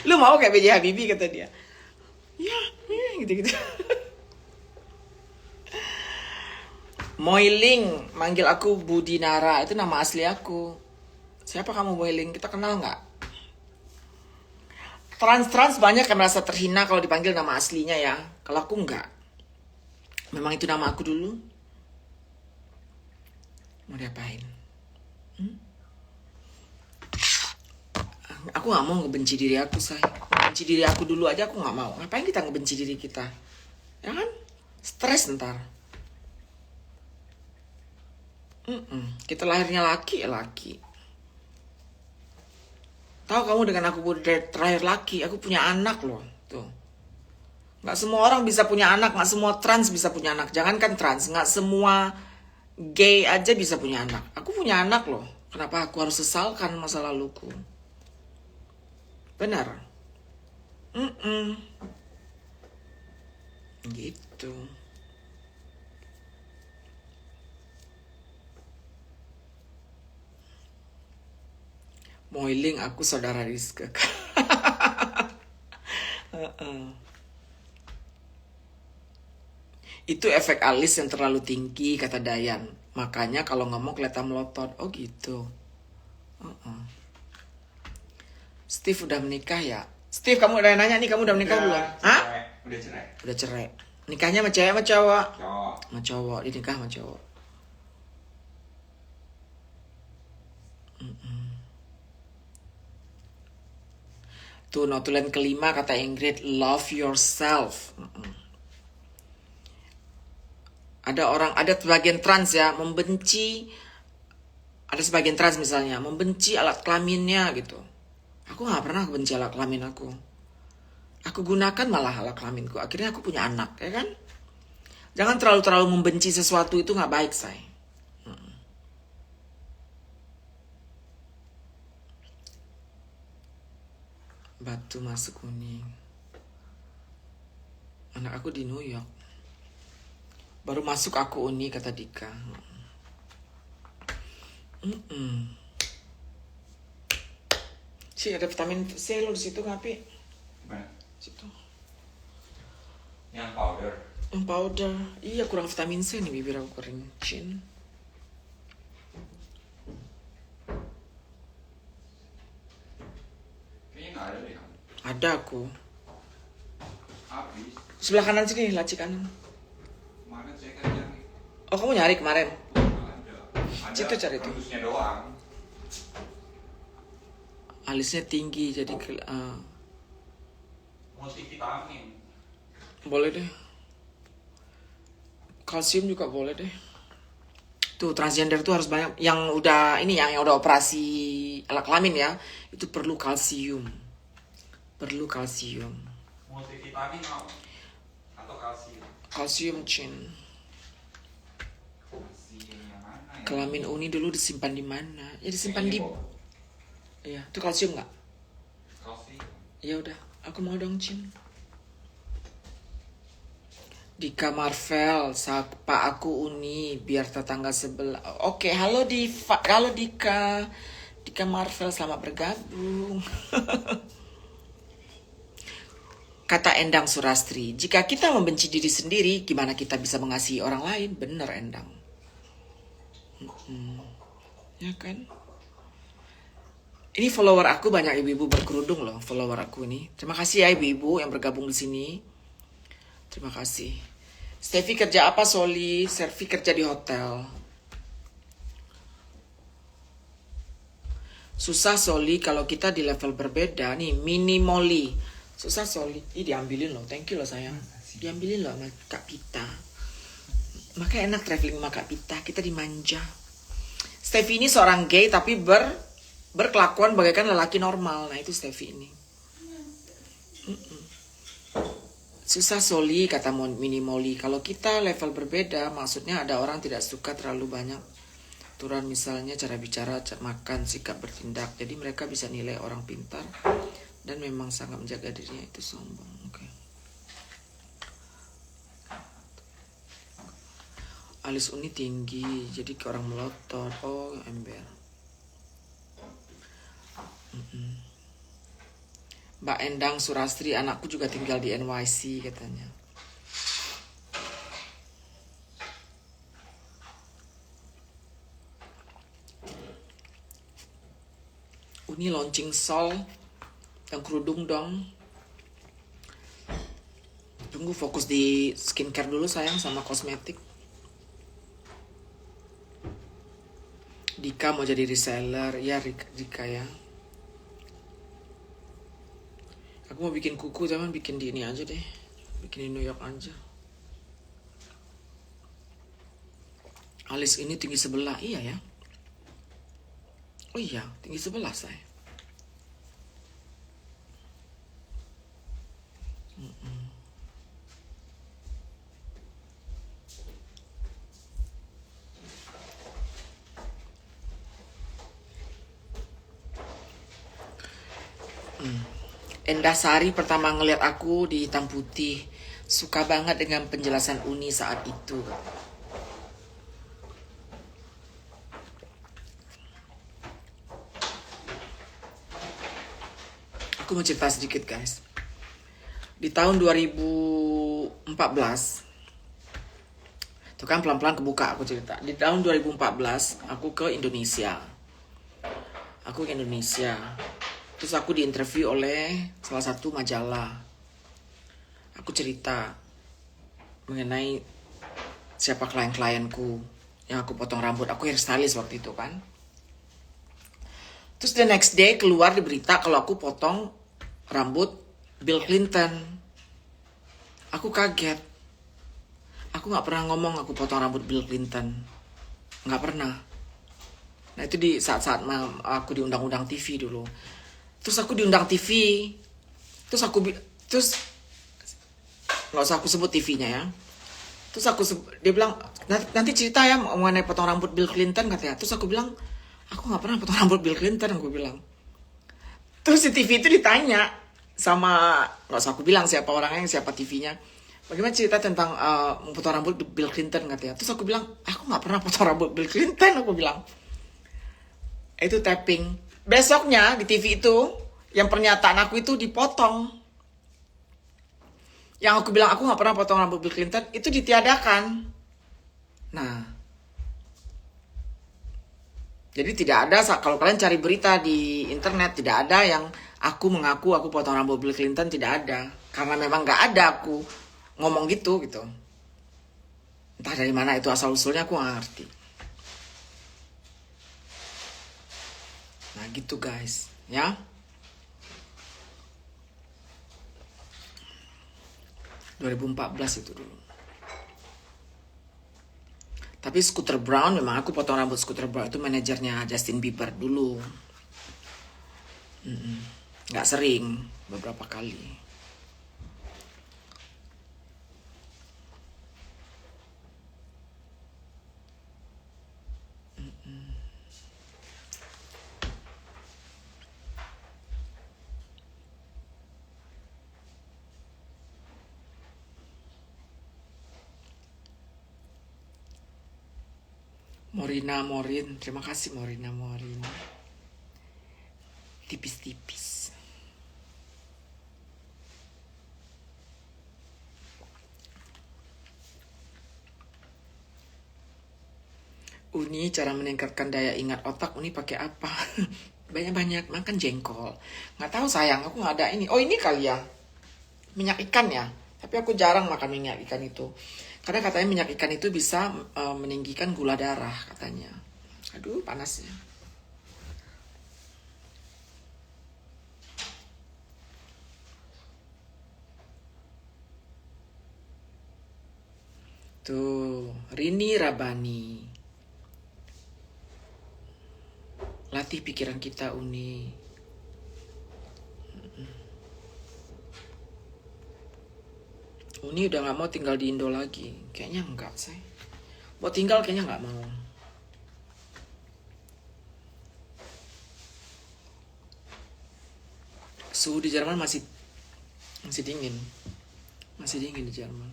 Lu mau kayak B.J. Habibie kata dia. Ya, gitu-gitu. Moiling manggil aku Budi Nara, itu nama asli aku. Siapa kamu Moiling? Kita kenal nggak? Trans banyak yang merasa terhina kalau dipanggil nama aslinya ya. Kalau aku nggak. Memang itu nama aku dulu. Mau diapain? Aku nggak mau ngebenci diri aku, say. Ngebenci diri aku dulu aja aku nggak mau. Ngapain kita ngebenci diri kita? Ya kan? Stres ntar. Kita lahirnya laki ya laki. Tahu kamu dengan aku terakhir laki, aku punya anak loh. Tuh. Nggak semua orang bisa punya anak, nggak semua trans bisa punya anak. Jangankan trans, nggak semua gay aja bisa punya anak. Aku punya anak loh. Kenapa aku harus sesalkan masa laluku? Benar. Gitu. Moiling aku saudara Rizka. Itu efek alis yang terlalu tinggi kata Dayan. Makanya kalau ngomong kelihatan melotot. Oh gitu. Steve udah menikah ya? Steve, kamu udah nanya nih, kamu udah menikah belum? Hah? Udah cerai. Udah cerai. Nikahnya sama cewek sama cowok? Cowok. Sama cowok, dinikah sama cowok. Tuh notulen kelima kata Ingrid, love yourself. Ada sebagian trans ya, membenci. Ada sebagian trans misalnya, membenci alat kelaminnya gitu. Aku gak pernah benci alat kelamin aku. Aku gunakan malah alat kelaminku. Akhirnya aku punya anak, ya kan? Jangan terlalu membenci sesuatu, itu gak baik, say. Batu masuk kuning. Anak aku di New York. Baru masuk aku Uni, kata Dika. Sih ada vitamin C lo di situ ngapi? Mana? Situ. Yang powder. Yang powder. Iya kurang vitamin C nih bibir aku kering. Chin. Kayaknya nggak ada deh. Ada aku. Habis. Sebelah kanan sini, laci kanan. Kemarin saya kan nyari. Oh kamu nyari kemarin? Ada. Situ cari tuh. Rebusnya doang. Alisnya tinggi jadi Multivitamin. boleh deh. Kalsium juga boleh deh. Tuh transgender tuh harus banyak yang udah ini yang udah operasi alat kelamin ya, itu perlu kalsium. Perlu kalsium. Multivitamin apa? Atau kalsium? Kalsium chin. Kalsium yang mana ya? Kelamin Uni dulu disimpan di mana? Ya disimpan di. Iya, itu kalsium nggak? Kalsium. Ya udah, aku mau dong chin. Dika Marvel, sapa aku Uni, biar tetangga sebelah. Oke, halo Diva, halo Dika. Dika Marvel, selamat bergabung. Kata Endang Surastri, jika kita membenci diri sendiri, gimana kita bisa mengasihi orang lain? Bener Endang. Ya kan? Ini follower aku banyak ibu-ibu berkerudung loh, follower aku ini. Terima kasih ya ibu-ibu yang bergabung di sini. Terima kasih. Steffi kerja apa Soli? Servi kerja di hotel. Susah Soli kalau kita di level berbeda nih, minimoli. Susah Soli. Ih diambilin loh, thank you loh sayang. Diambilin loh sama Kak Pita. Makanya enak traveling sama Kak Pita, kita dimanja. Steffi ini seorang gay tapi berkelakuan bagaikan lelaki normal. Nah itu Steffi ini. Susah Soli, kata Mini Molly. Kalau kita level berbeda, maksudnya ada orang tidak suka terlalu banyak aturan, misalnya cara bicara, makan, sikap bertindak. Jadi mereka bisa nilai orang pintar dan memang sangat menjaga dirinya, itu sombong. Oke. Alis Uni tinggi, jadi ke orang melotot. Oh, ember. Mbak Endang Surastri, anakku juga tinggal di NYC katanya. Uni launching Sol yang kerudung dong. Tunggu, fokus di skincare dulu sayang, sama kosmetik. Dika mau jadi reseller, ya Dika ya. Aku mau bikin kuku, cuman bikin di ini aja deh. Bikin di New York aja. Alis ini tinggi sebelah, iya ya. Oh iya, tinggi sebelah saya. Endah Sari pertama ngeliat aku di hitam putih. Suka banget dengan penjelasan Uni saat itu. Aku mau cerita sedikit guys. Di tahun 2014, itu kan pelan-pelan kebuka aku cerita. Di tahun 2014 aku ke Indonesia. Terus aku diinterview oleh salah satu majalah. Aku cerita mengenai siapa klien-klienku yang aku potong rambut. Aku hairstylist waktu itu kan. Terus the next day keluar di berita kalau aku potong rambut Bill Clinton. Aku kaget. Aku gak pernah ngomong aku potong rambut Bill Clinton. Gak pernah. Nah itu di saat-saat aku diundang-undang TV dulu. Terus aku diundang TV. Terus nggak usah aku sebut TV-nya ya. Terus dia bilang nanti cerita ya mengenai potong rambut Bill Clinton katanya. Terus aku bilang aku nggak pernah potong rambut Bill Clinton, aku bilang. Terus di TV itu ditanya sama, nggak usah aku bilang siapa orangnya, siapa TV-nya. Bagaimana cerita tentang potong rambut Bill Clinton katanya. Terus aku bilang aku nggak pernah potong rambut Bill Clinton, aku bilang. Itu tapping. Besoknya di TV itu, yang pernyataan aku itu dipotong. Yang aku bilang aku gak pernah potong rambut Bill Clinton, itu ditiadakan. Nah. Jadi tidak ada, kalau kalian cari berita di internet, tidak ada yang aku mengaku aku potong rambut Bill Clinton, tidak ada. Karena memang gak ada aku ngomong gitu. Entah dari mana itu asal-usulnya, aku gak ngerti. Nah gitu guys, ya. ...2014 itu dulu. Tapi Scooter Brown, memang aku potong rambut Scooter Brown. Itu manajernya Justin Bieber dulu. Gak sering, beberapa kali. Morina Morin, terima kasih Morina Morin. Tipis-tipis. Uni, cara meningkatkan daya ingat otak Uni pakai apa? Banyak-banyak makan jengkol. Nggak tahu sayang, aku nggak ada ini. Oh ini kali ya, minyak ikan ya. Tapi aku jarang makan minyak ikan itu. Karena katanya minyak ikan itu bisa meninggikan gula darah katanya. Aduh panasnya. Tuh, Rini Rabani. Latih pikiran kita Uni. Uni udah nggak mau tinggal di Indo lagi. Kayaknya enggak sih. Mau tinggal kayaknya nggak mau. Suhu di Jerman masih dingin. Masih dingin di Jerman.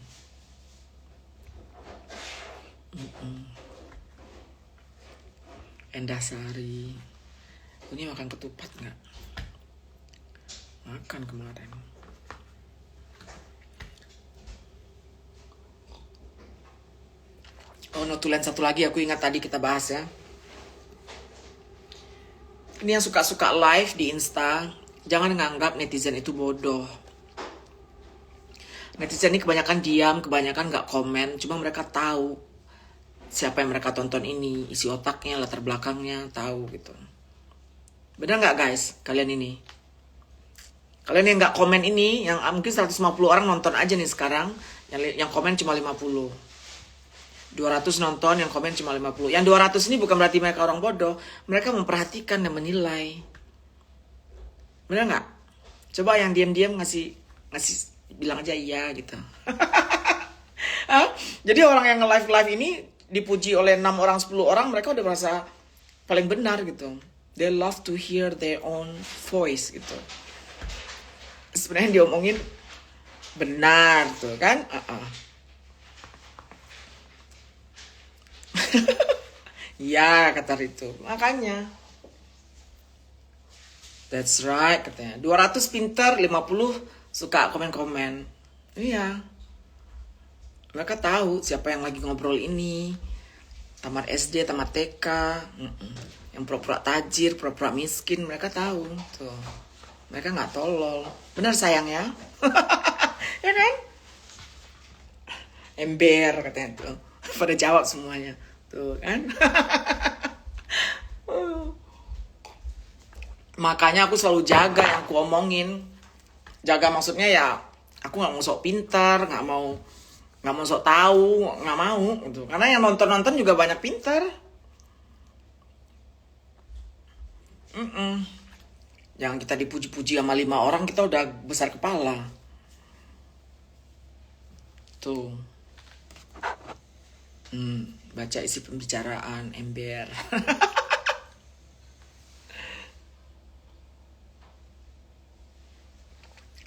Endah Sari. Uni makan ketupat nggak? Makan kemarin. Oh, notulen satu lagi aku ingat tadi kita bahas ya. Ini yang suka-suka live di Insta, jangan nganggap netizen itu bodoh. Netizen ini kebanyakan diam, kebanyakan nggak komen, cuma mereka tahu siapa yang mereka tonton ini, isi otaknya, latar belakangnya, tahu gitu. Bener nggak guys, kalian ini? Kalian yang nggak komen ini, yang mungkin 150 orang nonton aja nih sekarang, yang komen cuma 50. 200 nonton, yang komen cuma 50. Yang 200 ini bukan berarti mereka orang bodoh. Mereka memperhatikan dan menilai. Bener nggak? Coba yang diam-diam ngasih bilang aja iya gitu. Jadi orang yang nge-live ini dipuji oleh 6 orang, 10 orang, mereka udah merasa paling benar gitu. They love to hear their own voice gitu. Sebenarnya diomongin benar tuh kan? Ya kata itu. Makanya that's right katanya. 200 pinter, 50 suka komen-komen. Iya. Mereka tahu siapa yang lagi ngobrol ini. Tamat SD, tamat TK, yang pura-pura tajir, pura-pura miskin, mereka tahu tuh. Mereka nggak tolol. Benar sayang ya? Ya kan? Ember katanya tuh. Pada jawab semuanya. Tuh kan? Makanya aku selalu jaga yang aku omongin. Jaga maksudnya ya, aku nggak mau sok pintar, nggak mau sok tahu, nggak mau gitu. Karena yang nonton juga banyak pintar. Jangan kita dipuji-puji sama 5 orang, kita udah besar kepala. Tuh. Baca isi pembicaraan ember.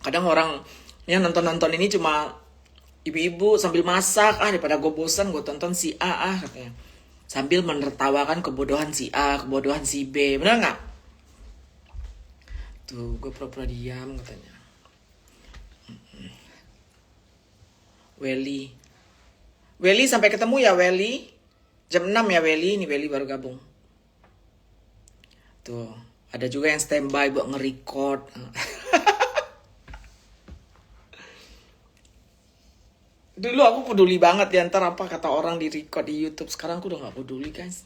Kadang orang yang nonton ini cuma ibu-ibu sambil masak, daripada gue bosan gue tonton si A katanya. Sambil menertawakan kebodohan si A, kebodohan si B. Bener nggak? Tuh, gue pura-pura diam katanya. Welly sampai ketemu ya Welly. Jam 6 ya Welly, ini Welly baru gabung. Tuh, ada juga yang standby buat nge-record. Dulu aku peduli banget ya ntar apa kata orang di record di YouTube. Sekarang aku udah gak peduli guys.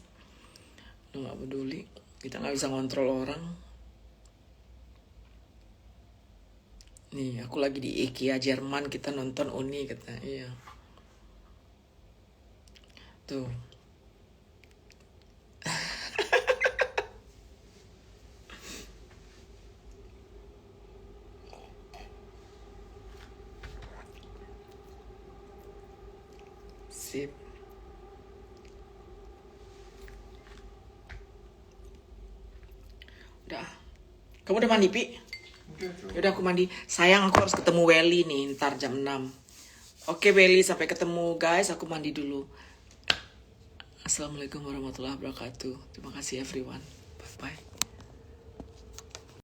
Udah gak peduli. Kita gak bisa ngontrol orang. Nih aku lagi di IKEA Jerman, kita nonton Uni katanya. Iya. Tuh. Sip. Udah. Kamu udah mandi, Pi? Yaudah aku mandi. Sayang aku harus ketemu Welly nih ntar jam 6. Oke Welly, sampai ketemu guys. Aku mandi dulu. Assalamualaikum warahmatullahi wabarakatuh. Terima kasih everyone. Bye-bye.